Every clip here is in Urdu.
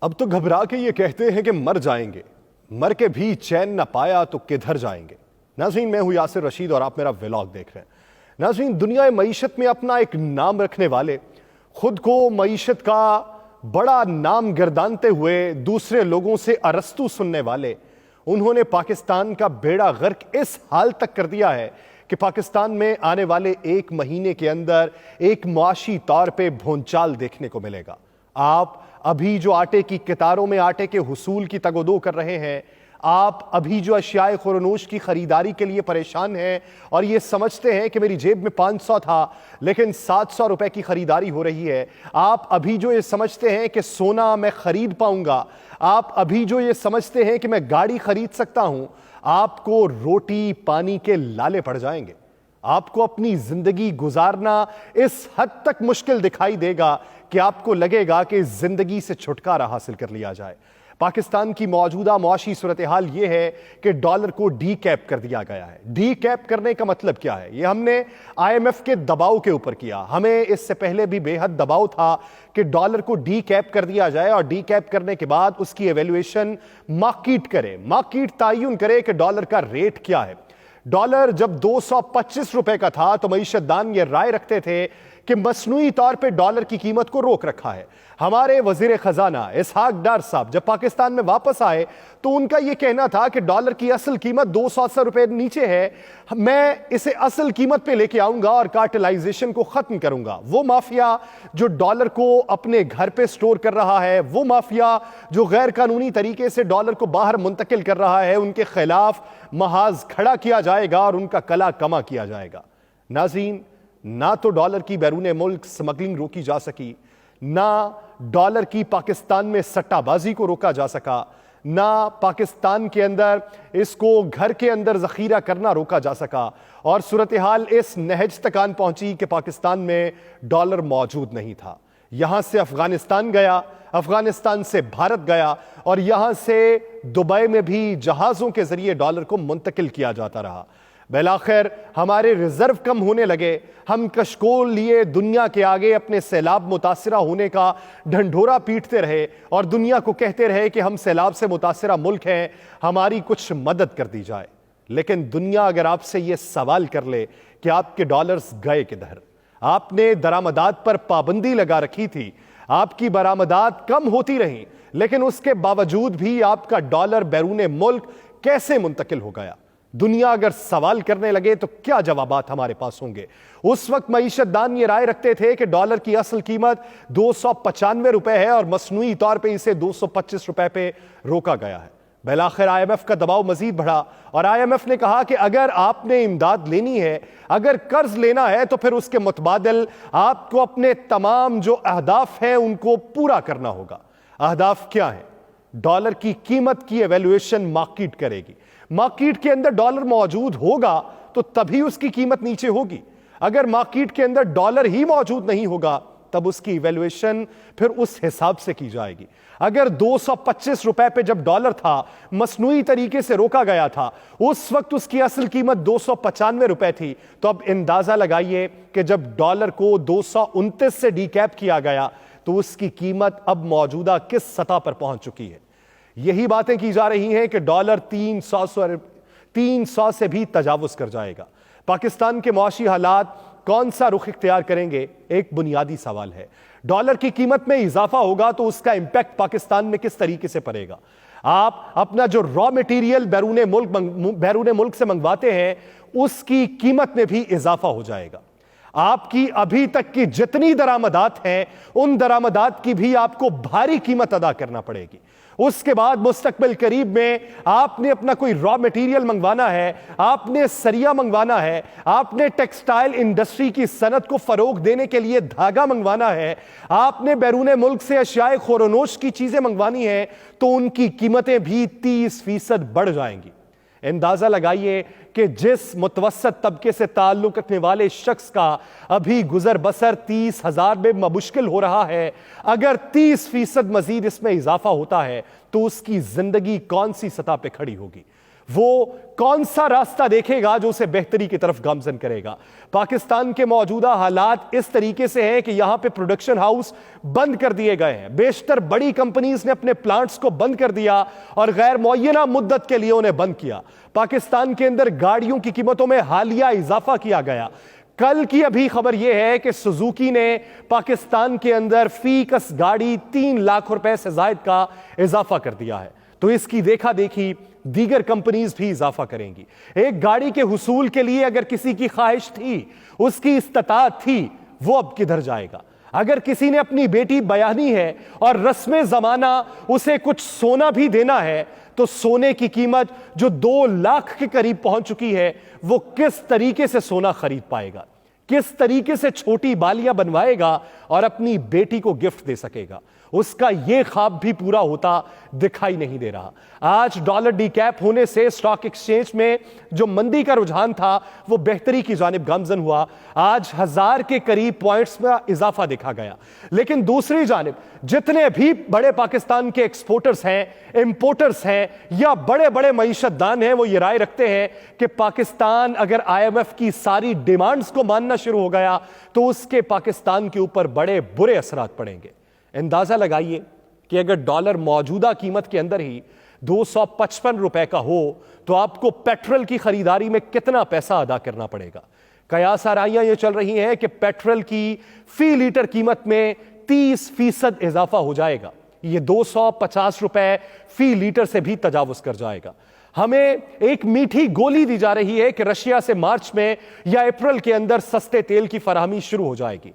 اب تو گھبرا کے یہ کہتے ہیں کہ مر جائیں گے، مر کے بھی چین نہ پایا تو کدھر جائیں گے۔ ناظرین، میں ہوں یاسر رشید اور آپ میرا ولاگ دیکھ رہے ہیں۔ ناظرین، دنیا معیشت میں اپنا ایک نام رکھنے والے، خود کو معیشت کا بڑا نام گردانتے ہوئے دوسرے لوگوں سے ارسطو سننے والے، انہوں نے پاکستان کا بیڑا غرق اس حال تک کر دیا ہے کہ پاکستان میں آنے والے ایک مہینے کے اندر ایک معاشی طور پہ بھونچال دیکھنے کو ملے گا۔ آپ ابھی جو آٹے کی قطاروں میں آٹے کے حصول کی تگ و دو کر رہے ہیں، آپ ابھی جو اشیاء خورنوش کی خریداری کے لیے پریشان ہیں اور یہ سمجھتے ہیں کہ میری جیب میں 500 تھا لیکن 700 روپے کی خریداری ہو رہی ہے، آپ ابھی جو یہ سمجھتے ہیں کہ سونا میں خرید پاؤں گا، آپ ابھی جو یہ سمجھتے ہیں کہ میں گاڑی خرید سکتا ہوں، آپ کو روٹی پانی کے لالے پڑ جائیں گے۔ آپ کو اپنی زندگی گزارنا اس حد تک مشکل دکھائی دے گا کہ آپ کو لگے گا کہ زندگی سے چھٹکارا حاصل کر لیا جائے۔ پاکستان کی موجودہ معاشی صورتحال یہ ہے کہ ڈالر کو ڈی کیپ کر دیا گیا ہے۔ ڈی کیپ کرنے کا مطلب کیا ہے؟ یہ ہم نے آئی ایم ایف کے دباؤ کے اوپر کیا۔ ہمیں اس سے پہلے بھی بے حد دباؤ تھا کہ ڈالر کو ڈی کیپ کر دیا جائے اور ڈی کیپ کرنے کے بعد اس کی ایویلیویشن مارکیٹ کرے، مارکیٹ تعین کرے کہ ڈالر کا ریٹ کیا ہے۔ ڈالر جب 225 روپے کا تھا تو معیشت دان یہ رائے رکھتے تھے کہ مصنوعی طور پہ ڈالر کی قیمت کو روک رکھا ہے۔ ہمارے وزیر خزانہ اسحاق ڈار صاحب جب پاکستان میں واپس آئے تو ان کا یہ کہنا تھا کہ ڈالر کی اصل قیمت 280 روپے نیچے ہے، میں اسے اصل قیمت پہ لے کے آؤں گا اور کارٹلائزیشن کو ختم کروں گا۔ وہ مافیا جو ڈالر کو اپنے گھر پہ سٹور کر رہا ہے، وہ مافیا جو غیر قانونی طریقے سے ڈالر کو باہر منتقل کر رہا ہے، ان کے خلاف محاذ کھڑا کیا جائے گا اور ان کا کلا کما کیا جائے گا۔ ناظرین، نہ تو ڈالر کی بیرون ملک سمگلنگ روکی جا سکی، نہ ڈالر کی پاکستان میں سٹہ بازی کو روکا جا سکا، نہ پاکستان کے اندر اس کو گھر کے اندر ذخیرہ کرنا روکا جا سکا، اور صورتحال اس نہج تک آن پہنچی کہ پاکستان میں ڈالر موجود نہیں تھا۔ یہاں سے افغانستان گیا، افغانستان سے بھارت گیا، اور یہاں سے دبئی میں بھی جہازوں کے ذریعے ڈالر کو منتقل کیا جاتا رہا۔ بالآخر ہمارے ریزرو کم ہونے لگے، ہم کشکول لیے دنیا کے آگے اپنے سیلاب متاثرہ ہونے کا ڈھنڈورا پیٹتے رہے اور دنیا کو کہتے رہے کہ ہم سیلاب سے متاثرہ ملک ہیں، ہماری کچھ مدد کر دی جائے۔ لیکن دنیا اگر آپ سے یہ سوال کر لے کہ آپ کے ڈالرز گئے کدھر؟ آپ نے درآمدات پر پابندی لگا رکھی تھی، آپ کی برآمدات کم ہوتی رہیں، لیکن اس کے باوجود بھی آپ کا ڈالر بیرون ملک کیسے منتقل ہو گیا؟ دنیا اگر سوال کرنے لگے تو کیا جوابات ہمارے پاس ہوں گے؟ اس وقت معیشت دان یہ رائے رکھتے تھے کہ ڈالر کی اصل قیمت 295 روپے ہے اور مصنوعی طور پہ اسے 225 روپے پہ روکا گیا ہے۔ بالآخر آئی ایم ایف کا دباؤ مزید بڑھا اور آئی ایم ایف نے کہا کہ اگر آپ نے امداد لینی ہے، اگر قرض لینا ہے تو پھر اس کے متبادل آپ کو اپنے تمام جو اہداف ہیں ان کو پورا کرنا ہوگا۔ اہداف کیا ہیں؟ ڈالر کی قیمت کی ایویلیویشن مارکیٹ کرے گی۔ مارکیٹ کے اندر ڈالر موجود ہوگا تو تبھی اس کی قیمت نیچے ہوگی۔ اگر مارکیٹ کے اندر ڈالر ہی موجود نہیں ہوگا تب اس کی ایویلیویشن پھر اس حساب سے کی جائے گی۔ اگر 225 روپے پہ جب ڈالر تھا، مصنوعی طریقے سے روکا گیا تھا، اس وقت اس کی اصل قیمت 295 روپے تھی، تو اب اندازہ لگائیے کہ جب ڈالر کو 229 سے ڈی کیپ کیا گیا تو اس کی قیمت اب موجودہ کس سطح پر پہنچ چکی ہے۔ یہی باتیں کی جا رہی ہیں کہ ڈالر 300 سے بھی تجاوز کر جائے گا۔ پاکستان کے معاشی حالات کون سا رخ اختیار کریں گے؟ ایک بنیادی سوال ہے۔ ڈالر کی قیمت میں اضافہ ہوگا تو اس کا امپیکٹ پاکستان میں کس طریقے سے پڑے گا؟ آپ اپنا جو را میٹیریل بیرون ملک سے منگواتے ہیں اس کی قیمت میں بھی اضافہ ہو جائے گا۔ آپ کی ابھی تک کی جتنی درآمدات ہیں ان درآمدات کی بھی آپ کو بھاری قیمت ادا کرنا پڑے گی۔ اس کے بعد مستقبل قریب میں آپ نے اپنا کوئی را میٹیریل منگوانا ہے، آپ نے سریا منگوانا ہے، آپ نے ٹیکسٹائل انڈسٹری کی صنعت کو فروغ دینے کے لیے دھاگا منگوانا ہے، آپ نے بیرون ملک سے اشیاء خورنوش کی چیزیں منگوانی ہیں تو ان کی قیمتیں بھی 30% بڑھ جائیں گی۔ اندازہ لگائیے کہ جس متوسط طبقے سے تعلق رکھنے والے شخص کا ابھی گزر بسر 30,000 میں مشکل ہو رہا ہے، اگر 30% مزید اس میں اضافہ ہوتا ہے تو اس کی زندگی کون سی سطح پہ کھڑی ہوگی؟ وہ کون سا راستہ دیکھے گا جو اسے بہتری کی طرف گامزن کرے گا؟ پاکستان کے موجودہ حالات اس طریقے سے ہیں کہ یہاں پہ پروڈکشن ہاؤس بند کر دیے گئے ہیں، بیشتر بڑی کمپنیز نے اپنے پلانٹس کو بند کر دیا اور غیر معینہ مدت کے لیے انہیں بند کیا۔ پاکستان کے اندر گاڑیوں کی قیمتوں میں حالیہ اضافہ کیا گیا۔ کل کی ابھی خبر یہ ہے کہ سوزوکی نے پاکستان کے اندر فی کس گاڑی 3 لاکھ روپے سے زائد کا اضافہ کر دیا ہے، تو اس کی دیکھا دیکھی دیگر کمپنیز بھی اضافہ کریں گی۔ ایک گاڑی کے حصول کے لیے اگر کسی کی خواہش تھی، اس کی استطاعت تھی، وہ اب کدھر جائے گا؟ اگر کسی نے اپنی بیٹی بیانی ہے اور رسم زمانہ اسے کچھ سونا بھی دینا ہے، تو سونے کی قیمت جو 2 لاکھ کے قریب پہنچ چکی ہے، وہ کس طریقے سے سونا خرید پائے گا؟ کس طریقے سے چھوٹی بالیاں بنوائے گا اور اپنی بیٹی کو گفٹ دے سکے گا؟ اس کا یہ خواب بھی پورا ہوتا دکھائی نہیں دے رہا۔ آج ڈالر ڈی کیپ ہونے سے اسٹاک ایکسچینج میں جو مندی کا رجحان تھا وہ بہتری کی جانب گامزن ہوا۔ آج 1000 کے قریب پوائنٹس میں اضافہ دیکھا گیا، لیکن دوسری جانب جتنے بھی بڑے پاکستان کے ایکسپورٹرز ہیں، امپورٹرز ہیں یا بڑے بڑے معیشت دان ہیں، وہ یہ رائے رکھتے ہیں کہ پاکستان اگر IMF کی ساری ڈیمانڈز کو ماننا شروع ہو گیا تو اس کے پاکستان کے اوپر بڑے برے اثرات پڑیں گے۔ اندازہ لگائیے کہ اگر ڈالر موجودہ قیمت کے اندر ہی 255 روپے کا ہو تو آپ کو پیٹرول کی خریداری میں کتنا پیسہ ادا کرنا پڑے گا؟ قیاس آرائیاں یہ چل رہی ہیں کہ پیٹرول کی فی لیٹر قیمت میں 30% اضافہ ہو جائے گا، یہ 250 روپے فی لیٹر سے بھی تجاوز کر جائے گا۔ ہمیں ایک میٹھی گولی دی جا رہی ہے کہ رشیا سے مارچ میں یا اپریل کے اندر سستے تیل کی فراہمی شروع ہو جائے گی۔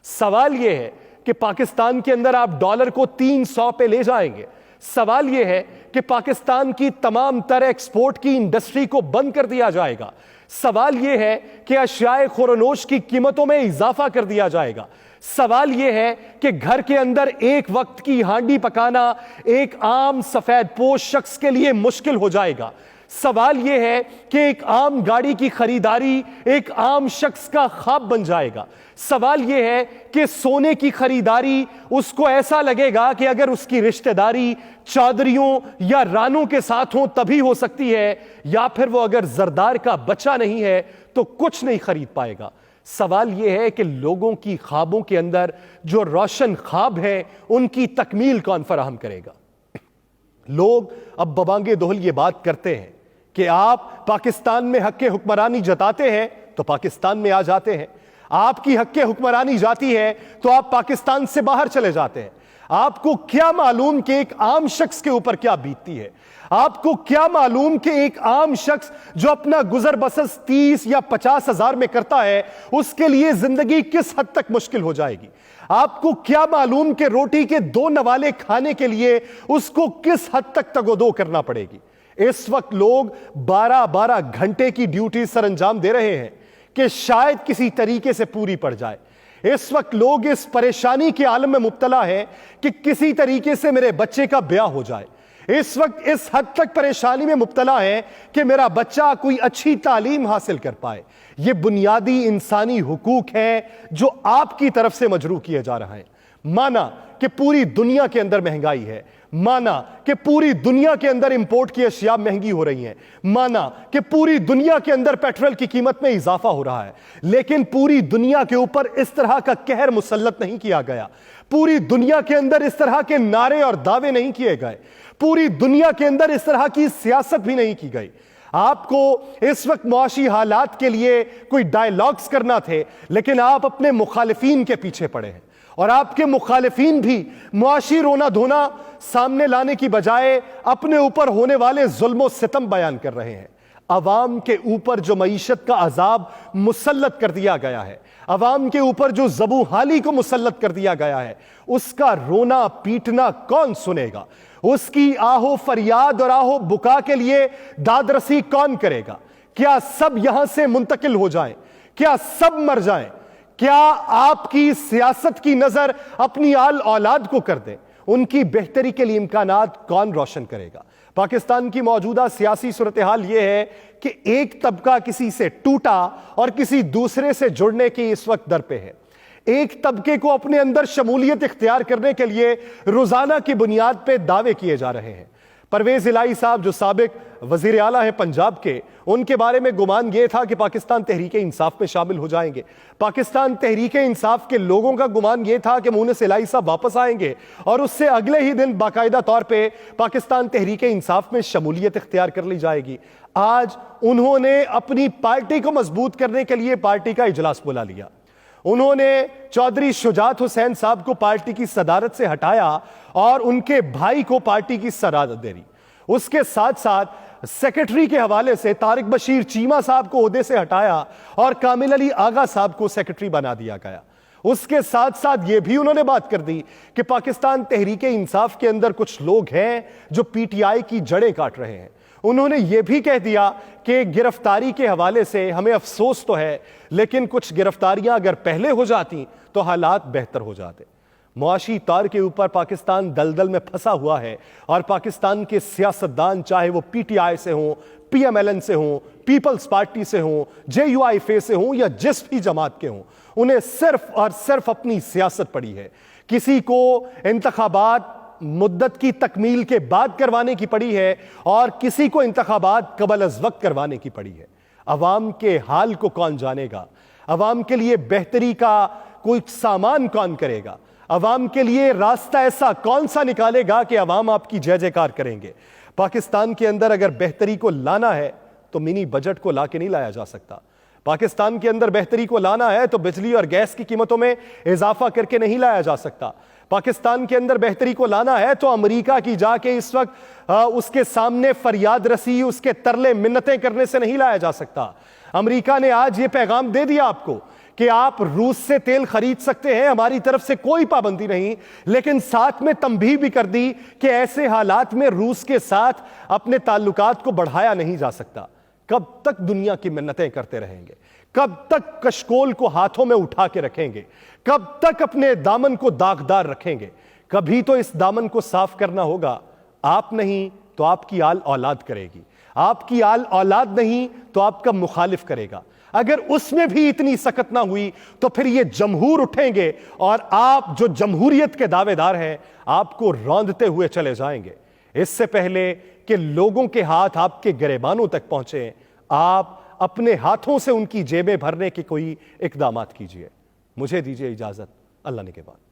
سوال یہ ہے کہ پاکستان کے اندر آپ ڈالر کو 300 پہ لے جائیں گے؟ سوال یہ ہے کہ پاکستان کی تمام تر ایکسپورٹ کی انڈسٹری کو بند کر دیا جائے گا؟ سوال یہ ہے کہ اشیاء خورنوش کی قیمتوں میں اضافہ کر دیا جائے گا؟ سوال یہ ہے کہ گھر کے اندر ایک وقت کی ہانڈی پکانا ایک عام سفید پوش شخص کے لیے مشکل ہو جائے گا؟ سوال یہ ہے کہ ایک عام گاڑی کی خریداری ایک عام شخص کا خواب بن جائے گا؟ سوال یہ ہے کہ سونے کی خریداری اس کو ایسا لگے گا کہ اگر اس کی رشتہ داری چودھریوں یا رانوں کے ساتھ ہوں تبھی ہو سکتی ہے، یا پھر وہ اگر زردار کا بچہ نہیں ہے تو کچھ نہیں خرید پائے گا؟ سوال یہ ہے کہ لوگوں کی خوابوں کے اندر جو روشن خواب ہیں ان کی تکمیل کون فراہم کرے گا؟ لوگ اب ببانگے دہل یہ بات کرتے ہیں کہ آپ پاکستان میں حق حکمرانی جتاتے ہیں تو پاکستان میں آ جاتے ہیں، آپ کی حق حکمرانی جاتی ہے تو آپ پاکستان سے باہر چلے جاتے ہیں۔ آپ کو کیا معلوم کہ ایک عام شخص کے اوپر کیا بیتتی ہے؟ آپ کو کیا معلوم کہ ایک عام شخص جو اپنا گزر بسر 30 یا 50 ہزار میں کرتا ہے اس کے لیے زندگی کس حد تک مشکل ہو جائے گی؟ آپ کو کیا معلوم کہ روٹی کے 2 نوالے کھانے کے لیے اس کو کس حد تک تگ و دو کرنا پڑے گی؟ اس وقت لوگ 12 گھنٹے کی ڈیوٹی سر انجام دے رہے ہیں کہ شاید کسی طریقے سے پوری پڑ جائے۔ اس وقت لوگ اس پریشانی کے عالم میں مبتلا ہیں کہ کسی طریقے سے میرے بچے کا بیاہ ہو جائے۔ اس وقت اس حد تک پریشانی میں مبتلا ہے کہ میرا بچہ کوئی اچھی تعلیم حاصل کر پائے۔ یہ بنیادی انسانی حقوق ہیں جو آپ کی طرف سے مجروح کیے جا رہے ہیں۔ مانا کہ پوری دنیا کے اندر مہنگائی ہے، مانا کہ پوری دنیا کے اندر امپورٹ کی اشیاء مہنگی ہو رہی ہیں، مانا کہ پوری دنیا کے اندر پیٹرول کی قیمت میں اضافہ ہو رہا ہے، لیکن پوری دنیا کے اوپر اس طرح کا قہر مسلط نہیں کیا گیا، پوری دنیا کے اندر اس طرح کے نعرے اور دعوے نہیں کیے گئے، پوری دنیا کے اندر اس طرح کی سیاست بھی نہیں کی گئی۔ آپ کو اس وقت معاشی حالات کے لیے کوئی ڈائیلاگز کرنا تھے، لیکن آپ اپنے مخالفین کے پیچھے پڑے ہیں، اور آپ کے مخالفین بھی معاشی رونا دھونا سامنے لانے کی بجائے اپنے اوپر ہونے والے ظلم و ستم بیان کر رہے ہیں۔ عوام کے اوپر جو معیشت کا عذاب مسلط کر دیا گیا ہے، عوام کے اوپر جو ذبح حالی کو مسلط کر دیا گیا ہے، اس کا رونا پیٹنا کون سنے گا؟ اس کی آہو فریاد اور آہو بکا کے لیے داد رسی کون کرے گا؟ کیا سب یہاں سے منتقل ہو جائیں؟ کیا سب مر جائیں؟ کیا آپ کی سیاست کی نظر اپنی آل اولاد کو کر دیں؟ ان کی بہتری کے لیے امکانات کون روشن کرے گا؟ پاکستان کی موجودہ سیاسی صورتحال یہ ہے کہ ایک طبقہ کسی سے ٹوٹا اور کسی دوسرے سے جڑنے کی اس وقت در پہ ہے۔ ایک طبقے کو اپنے اندر شمولیت اختیار کرنے کے لیے روزانہ کی بنیاد پہ دعوے کیے جا رہے ہیں۔ پرویز الہی صاحب جو سابق وزیر اعلیٰ ہیں پنجاب کے، ان کے بارے میں گمان یہ تھا کہ پاکستان تحریک انصاف میں شامل ہو جائیں گے۔ پاکستان تحریک انصاف کے لوگوں کا گمان یہ تھا کہ مونس الہی صاحب واپس آئیں گے اور اس سے اگلے ہی دن باقاعدہ طور پہ پاکستان تحریک انصاف میں شمولیت اختیار کر لی جائے گی۔ آج انہوں نے اپنی پارٹی کو مضبوط کرنے کے لیے پارٹی کا اجلاس بلا لیا۔ انہوں نے چودھری شجاعت حسین صاحب کو پارٹی کی صدارت سے ہٹایا اور ان کے بھائی کو پارٹی کی صدارت دے دی۔ اس کے ساتھ ساتھ سیکرٹری کے حوالے سے طارق بشیر چیمہ صاحب کو عہدے سے ہٹایا اور کامل علی آغا صاحب کو سیکرٹری بنا دیا گیا۔ اس کے ساتھ ساتھ یہ بھی انہوں نے بات کر دی کہ پاکستان تحریک انصاف کے اندر کچھ لوگ ہیں جو پی ٹی آئی کی جڑیں کاٹ رہے ہیں۔ انہوں نے یہ بھی کہہ دیا کہ گرفتاری کے حوالے سے ہمیں افسوس تو ہے، لیکن کچھ گرفتاریاں اگر پہلے ہو جاتی تو حالات بہتر ہو جاتے۔ معاشی طور کے اوپر پاکستان دلدل میں پھنسا ہوا ہے اور پاکستان کے سیاستدان چاہے وہ پی ٹی آئی سے ہوں، پی ایم ایل این سے ہوں، پیپلز پارٹی سے ہوں، جے یو آئی ایف اے سے ہوں یا جس بھی جماعت کے ہوں، انہیں صرف اور صرف اپنی سیاست پڑی ہے۔ کسی کو انتخابات مدت کی تکمیل کے بعد کروانے کی پڑی ہے اور کسی کو انتخابات قبل از وقت کروانے کی پڑی ہے۔ عوام کے حال کو کون جانے گا؟ عوام کے لیے بہتری کا کوئی سامان کون کرے گا؟ عوام کے لیے راستہ ایسا کون سا نکالے گا کہ عوام آپ کی جے جے کار کریں گے؟ پاکستان کے اندر اگر بہتری کو لانا ہے تو منی بجٹ کو لا کے نہیں لایا جا سکتا۔ پاکستان کے اندر بہتری کو لانا ہے تو بجلی اور گیس کی قیمتوں میں اضافہ کر کے نہیں لایا جا سکتا۔ پاکستان کے اندر بہتری کو لانا ہے تو امریکہ کی جا کے اس وقت اس کے سامنے فریاد رسی، اس کے ترلے منتیں کرنے سے نہیں لایا جا سکتا۔ امریکہ نے آج یہ پیغام دے دیا آپ کو کہ آپ روس سے تیل خرید سکتے ہیں، ہماری طرف سے کوئی پابندی نہیں، لیکن ساتھ میں تنبیہ بھی کر دی کہ ایسے حالات میں روس کے ساتھ اپنے تعلقات کو بڑھایا نہیں جا سکتا۔ کب تک دنیا کی منتیں کرتے رہیں گے؟ کب تک کشکول کو ہاتھوں میں اٹھا کے رکھیں گے؟ کب تک اپنے دامن کو داغدار رکھیں گے؟ کبھی تو اس دامن کو صاف کرنا ہوگا۔ آپ نہیں تو آپ کی آل اولاد کرے گی، آپ کی آل اولاد نہیں تو آپ کا مخالف کرے گا۔ اگر اس میں بھی اتنی سکت نہ ہوئی تو پھر یہ جمہور اٹھیں گے اور آپ جو جمہوریت کے دعوے دار ہیں آپ کو روندتے ہوئے چلے جائیں گے۔ اس سے پہلے کہ لوگوں کے ہاتھ آپ کے گریبانوں تک پہنچے، آپ اپنے ہاتھوں سے ان کی جیبیں بھرنے کے کوئی اقدامات کیجئے۔ مجھے دیجئے اجازت، اللہ نے کے بعد۔